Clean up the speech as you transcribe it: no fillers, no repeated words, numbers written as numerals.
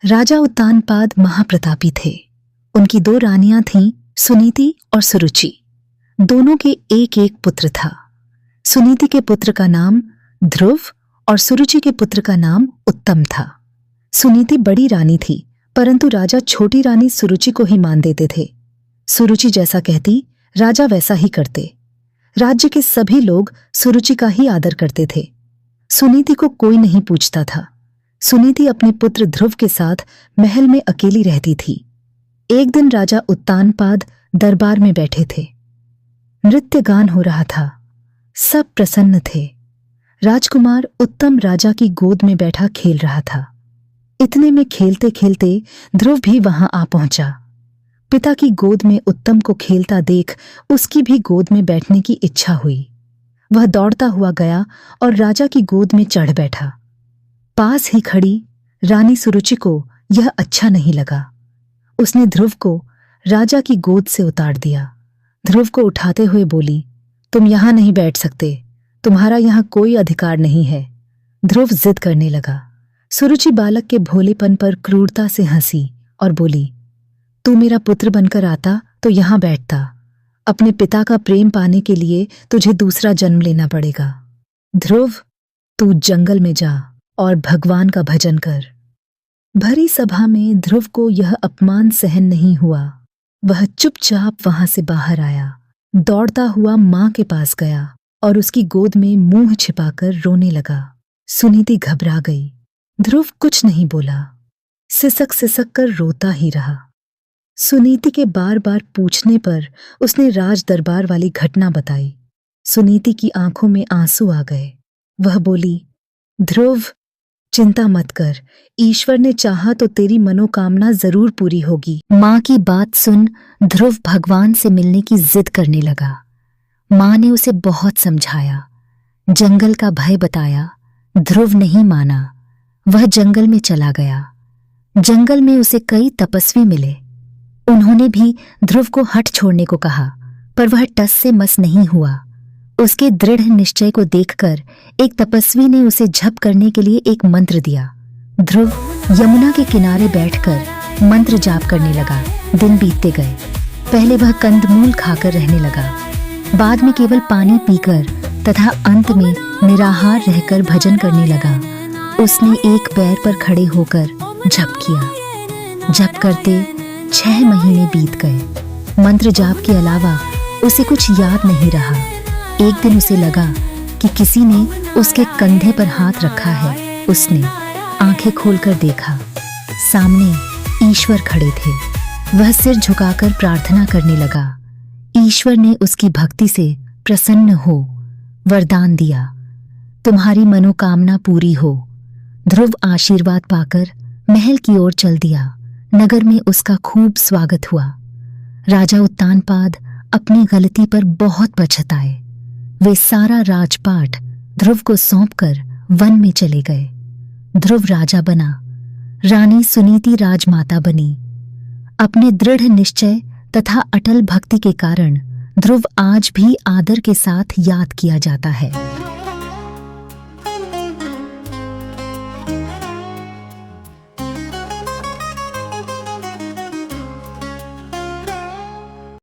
राजा उत्तानपाद महाप्रतापी थे। उनकी 2 रानियां थीं, सुनीति और सुरुचि। दोनों के एक एक पुत्र था। सुनीति के पुत्र का नाम ध्रुव और सुरुचि के पुत्र का नाम उत्तम था। सुनीति बड़ी रानी थी, परंतु राजा छोटी रानी सुरुचि को ही मान देते थे। सुरुचि जैसा कहती राजा वैसा ही करते। राज्य के सभी लोग सुरुचि का ही आदर करते थे। सुनीति को कोई नहीं पूछता था। सुनीति अपने पुत्र ध्रुव के साथ महल में अकेली रहती थी। एक दिन राजा उत्तानपाद दरबार में बैठे थे। नृत्य गान हो रहा था। सब प्रसन्न थे। राजकुमार उत्तम राजा की गोद में बैठा खेल रहा था। इतने में खेलते खेलते ध्रुव भी वहां आ पहुंचा। पिता की गोद में उत्तम को खेलता देख उसकी भी गोद में बैठने की इच्छा हुई। वह दौड़ता हुआ गया और राजा की गोद में चढ़ बैठा। पास ही खड़ी रानी सुरुचि को यह अच्छा नहीं लगा। उसने ध्रुव को राजा की गोद से उतार दिया। ध्रुव को उठाते हुए बोली, तुम यहां नहीं बैठ सकते, तुम्हारा यहां कोई अधिकार नहीं है। ध्रुव जिद करने लगा। सुरुचि बालक के भोलेपन पर क्रूरता से हंसी और बोली, तू मेरा पुत्र बनकर आता तो यहां बैठता। अपने पिता का प्रेम पाने के लिए तुझे दूसरा जन्म लेना पड़ेगा। ध्रुव, तू जंगल में जा और भगवान का भजन कर। भरी सभा में ध्रुव को यह अपमान सहन नहीं हुआ। वह चुपचाप वहां से बाहर आया, दौड़ता हुआ मां के पास गया और उसकी गोद में मुंह छिपाकर रोने लगा। सुनीति घबरा गई। ध्रुव कुछ नहीं बोला, सिसक सिसक कर रोता ही रहा। सुनीति के बार बार पूछने पर उसने राज दरबार वाली घटना बताई। सुनीति की आंखों में आंसू आ गए। वह बोली, ध्रुव, चिंता मत कर, ईश्वर ने चाहा तो तेरी मनोकामना जरूर पूरी होगी। मां की बात सुन ध्रुव भगवान से मिलने की जिद करने लगा। मां ने उसे बहुत समझाया, जंगल का भय बताया। ध्रुव नहीं माना। वह जंगल में चला गया। जंगल में उसे कई तपस्वी मिले। उन्होंने भी ध्रुव को हठ छोड़ने को कहा, पर वह टस से मस नहीं हुआ। उसके दृढ़ निश्चय को देखकर एक तपस्वी ने उसे झप करने के लिए एक मंत्र दिया। ध्रुव यमुना के किनारे बैठकर मंत्र जाप करने लगा। दिन बीतते गए। पहले वह कंदमूल खाकर रहने लगा, बाद में केवल पानी पीकर तथा अंत में निराहार रहकर भजन करने लगा। उसने एक पैर पर खड़े होकर जप किया। जप करते 6 महीने बीत गए। मंत्र जाप के अलावा उसे कुछ याद नहीं रहा। एक दिन उसे लगा कि किसी ने उसके कंधे पर हाथ रखा है। उसने आंखें खोलकर देखा, सामने ईश्वर खड़े थे। वह सिर झुकाकर प्रार्थना करने लगा। ईश्वर ने उसकी भक्ति से प्रसन्न हो वरदान दिया, तुम्हारी मनोकामना पूरी हो। ध्रुव आशीर्वाद पाकर महल की ओर चल दिया। नगर में उसका खूब स्वागत हुआ। राजा उत्तानपाद अपनी गलती पर बहुत पछताए। वे सारा राजपाट ध्रुव को सौंपकर वन में चले गए। ध्रुव राजा बना, रानी सुनीति राजमाता बनी। अपने दृढ़ निश्चय तथा अटल भक्ति के कारण ध्रुव आज भी आदर के साथ याद किया जाता है।